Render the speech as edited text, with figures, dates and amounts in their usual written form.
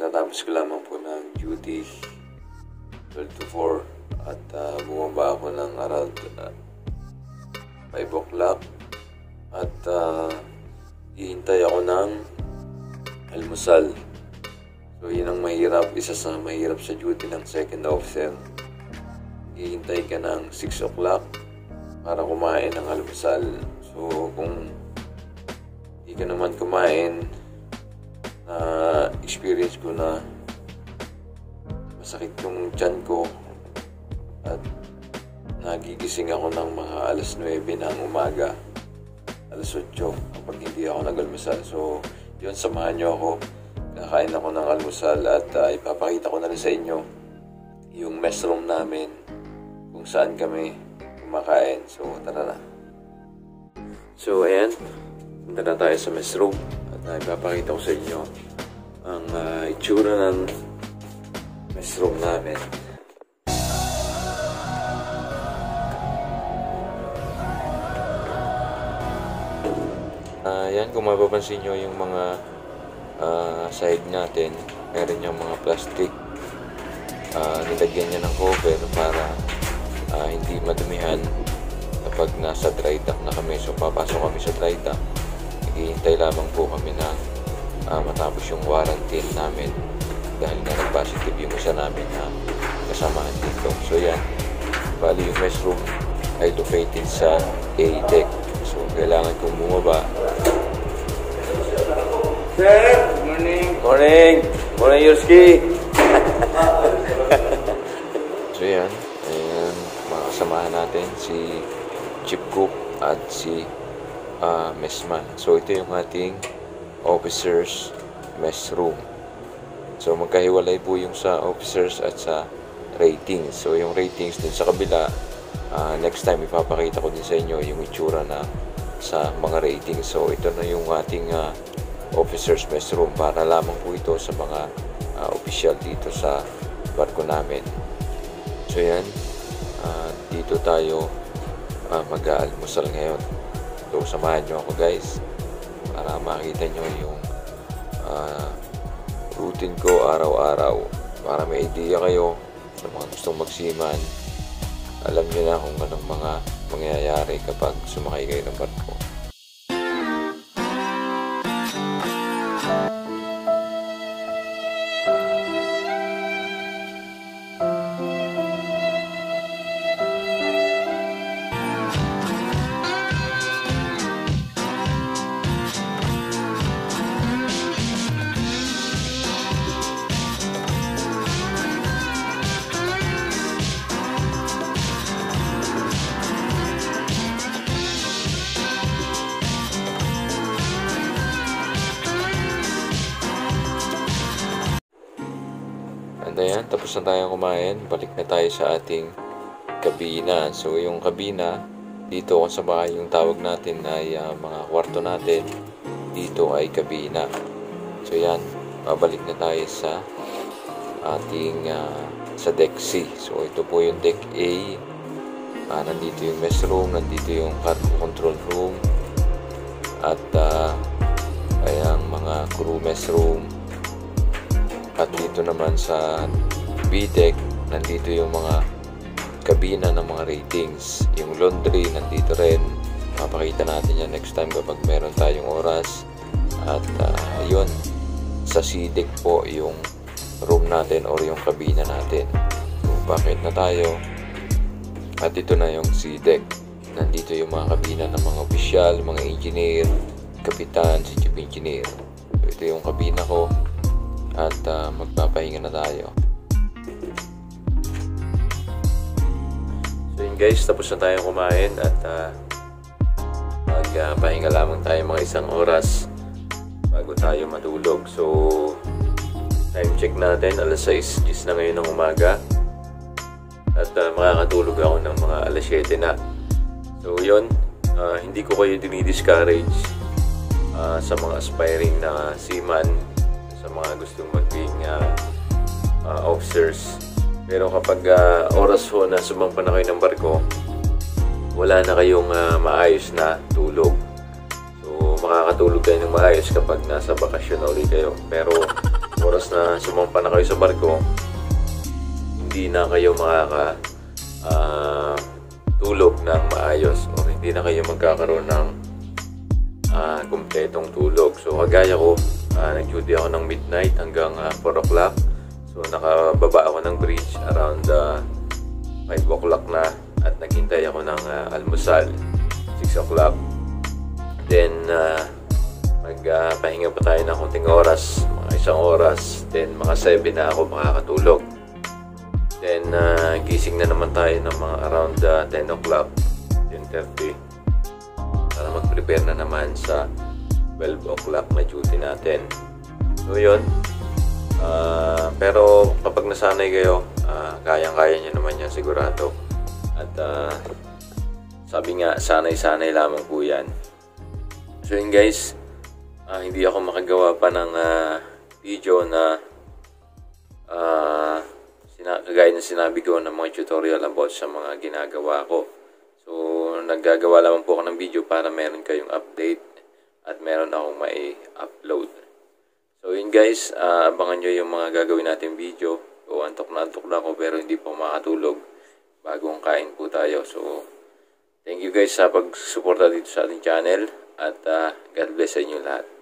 Kakatapos ko lamang po ng duty 12 to 4 at bumaba ako ng around 5 o'clock at hihintay ako ng almusal. So yun ang mahirap, isa sa mahirap sa duty ng second officer. Hihintay ka ng 6 o'clock para kumain ng almusal. So kung hindi ka naman kumain, experience ko na masakit yung tiyan ko at nagigising ako ng mga alas 9 ng umaga, alas 8 kapag hindi ako nag-almusal. So yun, samahan nyo ako, kakain ako ng almusal at ipapakita ko na rin sa inyo yung mess room namin kung saan kami kumakain. So tara na. So ayan, punta na tayo sa mess room at ipapakita ko sa inyo ang itsura ng mess room namin. Yan, kung mapapansin nyo yung mga side natin, meron yung mga plastic. Nilagyan niya ng cover para hindi madumihan kapag nasa dry dock na kami. So papasok kami sa dry dock, naghihintay lamang po kami na matapos yung warranty namin dahil na nag-positive yung isa namin na kasamahan dito. So yan, bali yung mess room ay located sa A deck. So kailangan kong bumaba. Sir, good morning. Morning! Morning, Yurski! So yan, ayan, mga kasamahan natin si Chief Cook at si Messman. So ito yung ating officers mess room. So magkahiwalay po yung sa officers at sa ratings. So yung ratings dun sa kabila, next time ipapakita ko din sa inyo yung itsura na sa mga ratings. So ito na yung ating officers mess room, para lamang po ito sa mga official dito sa barko namin. So yan, dito tayo mag-aalmusal ngayon. So samahan nyo ako guys para makita nyo yung routine ko araw-araw, para may idea kayo sa mga gustong magsiman. Alam nyo na kung anong mga mangyayari kapag sumakay kayo ng barko. Ayan, tapos na tayong kumain, balik na tayo sa ating kabina. So yung kabina, dito kung sa bahay yung tawag natin ay mga kwarto natin, dito ay kabina. So yan, babalik na tayo sa ating sa deck C. So ito po yung deck A. Nandito yung mess room, nandito yung cargo control room, at ayan, mga crew mess room. At dito naman sa B-deck, nandito yung mga kabina ng mga ratings. Yung laundry, nandito rin. Mapakita natin yan next time kapag meron tayong oras. At yun, sa C-deck po yung room natin or yung kabina natin. So, bakit na tayo? At ito na yung C-deck. Nandito yung mga kabina ng mga opisyal, mga engineer, kapitan, si chief engineer. So, ito yung kabina ko. At magpapahinga na tayo. So yun guys, tapos na tayo kumain at magpahinga lamang tayo mga isang oras bago tayo matulog. So time check natin, alas 6 na ngayon ng umaga at makakatulog ako ng mga alas 7 na. So yun, hindi ko kayo dinidiscourage sa mga aspiring na seaman, sa mga gustong maging officers. Pero kapag oras ho na sumampa na kayo ng barko, wala na kayong maayos na tulog. So makakatulog kayo ng maayos kapag nasa bakasyon na ulit kayo. Pero oras na sumampa na kayo sa barko, hindi na kayo tulog ng maayos o hindi na kayo magkakaroon ng kumpletong tulog. So kagaya ko, nag-duty ako ng midnight hanggang 4 o'clock. So nakababa ako ng bridge around 5 o'clock na at naghintay ako ng almusal 6 o'clock. Then magpahinga pa tayo ng konting oras, mga 1 oras. Then mga 7 na ako makakatulog. Then gising na naman tayo ng mga around 10 o'clock, 10:30 para mag-prepare na naman sa 12 o'clock na duty natin. So yun, pero kapag nasanay kayo, kayang-kaya nyo naman yan sigurado. At sabi nga, sanay-sanay lamang po yan. So yun guys, hindi ako makagawa pa ng video na kagaya na sinabi ko ng mga tutorial about sa mga ginagawa ko. So naggagawa lamang po ako ng video para meron kayong update at meron akong mai-upload. So yun guys, abangan nyo yung mga gagawin natin video. So antok na ako pero hindi po makatulog bagong kain po tayo. So thank you guys sa pagsuporta dito sa ating channel at God bless sa inyo lahat.